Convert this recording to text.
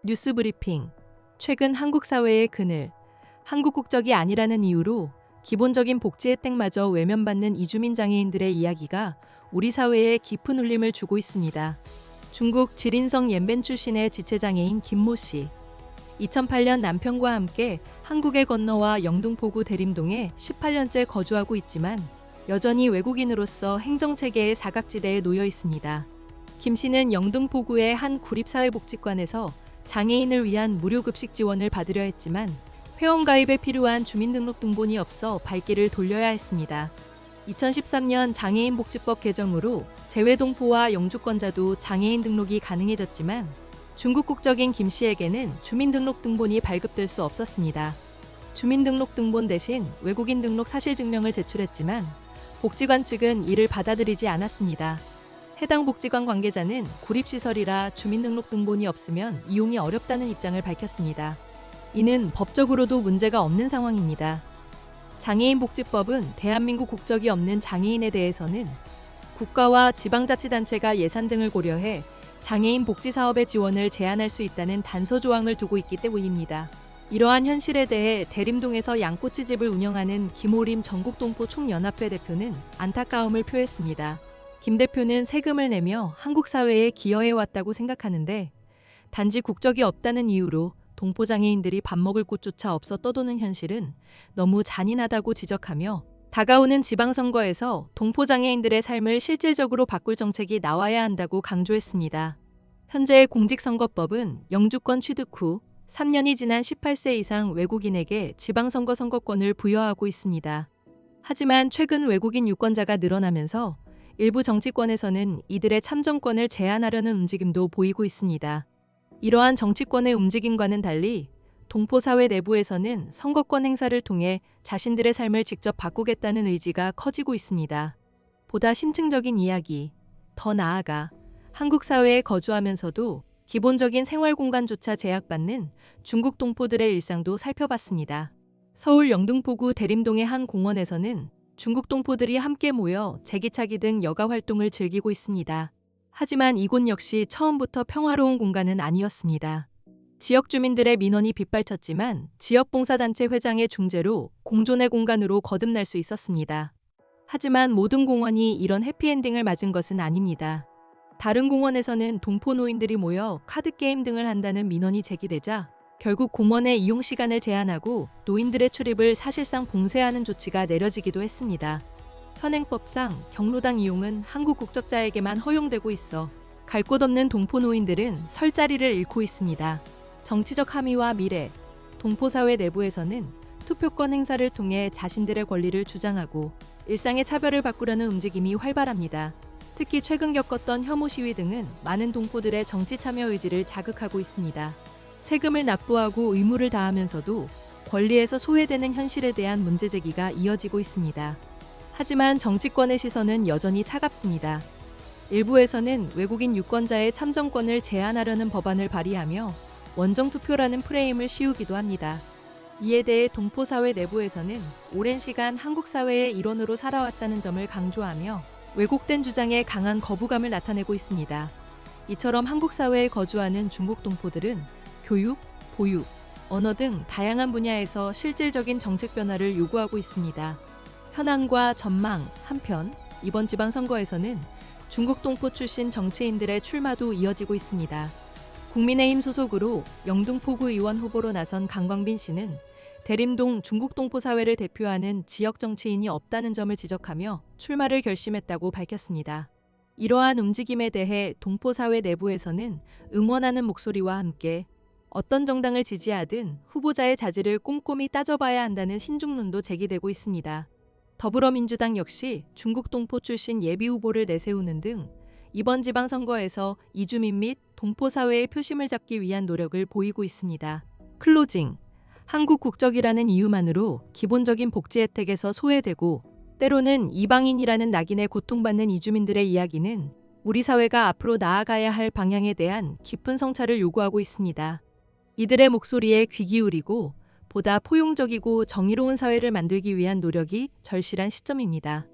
뉴스 브리핑. 최근 한국 사회의 그늘, 한국 국적이 아니라는 이유로 기본적인 복지 혜택마저 외면받는 이주민 장애인들의 이야기가 우리 사회에 깊은 울림을 주고 있습니다. 중국 지린성 옌벤 출신의 지체장애인 김모 씨. 2008년 남편과 함께 한국에 건너와 영등포구 대림동에 18년째 거주하고 있지만 여전히 외국인으로서 행정체계의 사각지대에 놓여 있습니다. 김 씨는 영등포구의 한 구립사회복지관에서 장애인을 위한 무료급식 지원을 받으려 했지만 회원가입에 필요한 주민등록등본이 없어 발길을 돌려야 했습니다. 2013년 장애인복지법 개정으로 재외동포와 영주권자도 장애인 등록이 가능해졌지만 중국 국적인 김 씨에게는 주민등록등본이 발급될 수 없었습니다. 주민등록등본 대신 외국인 등록 사실증명을 제출했지만 복지관 측은 이를 받아들이지 않았습니다. 해당 복지관 관계자는 구립시설이라 주민등록등본이 없으면 이용이 어렵다는 입장을 밝혔습니다. 이는 법적으로도 문제가 없는 상황입니다. 장애인복지법은 대한민국 국적이 없는 장애인에 대해서는 국가와 지방자치단체가 예산 등을 고려해 장애인 복지사업의 지원을 제한할 수 있다는 단서 조항을 두고 있기 때문입니다. 이러한 현실에 대해 대림동에서 양꼬치집을 운영하는 김오림 전국동포 총연합회 대표는 안타까움을 표했습니다. 김 대표는 세금을 내며 한국 사회에 기여해왔다고 생각하는데 단지 국적이 없다는 이유로 동포장애인들이 밥 먹을 곳조차 없어 떠도는 현실은 너무 잔인하다고 지적하며 다가오는 지방선거에서 동포장애인들의 삶을 실질적으로 바꿀 정책이 나와야 한다고 강조했습니다. 현재 공직선거법은 영주권 취득 후 3년이 지난 18세 이상 외국인에게 지방선거 선거권을 부여하고 있습니다. 하지만 최근 외국인 유권자가 늘어나면서 일부 정치권에서는 이들의 참정권을 제한하려는 움직임도 보이고 있습니다. 이러한 정치권의 움직임과는 달리 동포사회 내부에서는 선거권 행사를 통해 자신들의 삶을 직접 바꾸겠다는 의지가 커지고 있습니다. 보다 심층적인 이야기, 더 나아가 한국 사회에 거주하면서도 기본적인 생활 공간조차 제약받는 중국 동포들의 일상도 살펴봤습니다. 서울 영등포구 대림동의 한 공원에서는 중국 동포들이 함께 모여 제기차기 등 여가 활동을 즐기고 있습니다. 하지만 이곳 역시 처음부터 평화로운 공간은 아니었습니다. 지역 주민들의 민원이 빗발쳤지만 지역봉사단체 회장의 중재로 공존의 공간으로 거듭날 수 있었습니다. 하지만 모든 공원이 이런 해피엔딩을 맞은 것은 아닙니다. 다른 공원에서는 동포 노인들이 모여 카드게임 등을 한다는 민원이 제기되자 결국 공원의 이용 시간을 제한하고 노인들의 출입을 사실상 봉쇄하는 조치가 내려지기도 했습니다. 현행법상 경로당 이용은 한국 국적자에게만 허용되고 있어 갈 곳 없는 동포 노인들은 설 자리를 잃고 있습니다. 정치적 함의와 미래, 동포사회 내부에서는 투표권 행사를 통해 자신들의 권리를 주장하고 일상의 차별을 바꾸려는 움직임이 활발합니다. 특히 최근 겪었던 혐오 시위 등은 많은 동포들의 정치 참여 의지를 자극하고 있습니다. 세금을 납부하고 의무를 다하면서도 권리에서 소외되는 현실에 대한 문제 제기가 이어지고 있습니다. 하지만 정치권의 시선은 여전히 차갑습니다. 일부에서는 외국인 유권자의 참정권을 제한하려는 법안을 발의하며 원정투표라는 프레임을 씌우기도 합니다. 이에 대해 동포사회 내부에서는 오랜 시간 한국 사회의 일원으로 살아왔다는 점을 강조하며 왜곡된 주장에 강한 거부감을 나타내고 있습니다. 이처럼 한국 사회에 거주하는 중국 동포들은 교육, 보육, 언어 등 다양한 분야에서 실질적인 정책 변화를 요구하고 있습니다. 현황과 전망, 한편 이번 지방선거에서는 중국 동포 출신 정치인들의 출마도 이어지고 있습니다. 국민의힘 소속으로 영등포구 의원 후보로 나선 강광빈 씨는 대림동 중국 동포 사회를 대표하는 지역 정치인이 없다는 점을 지적하며 출마를 결심했다고 밝혔습니다. 이러한 움직임에 대해 동포 사회 내부에서는 응원하는 목소리와 함께 어떤 정당을 지지하든 후보자의 자질을 꼼꼼히 따져봐야 한다는 신중론도 제기되고 있습니다. 더불어민주당 역시 중국 동포 출신 예비 후보를 내세우는 등 이번 지방선거에서 이주민 및 동포 사회의 표심을 잡기 위한 노력을 보이고 있습니다. 클로징. 한국 국적이라는 이유만으로 기본적인 복지 혜택에서 소외되고 때로는 이방인이라는 낙인에 고통받는 이주민들의 이야기는 우리 사회가 앞으로 나아가야 할 방향에 대한 깊은 성찰을 요구하고 있습니다. 이들의 목소리에 귀 기울이고 보다 포용적이고 정의로운 사회를 만들기 위한 노력이 절실한 시점입니다.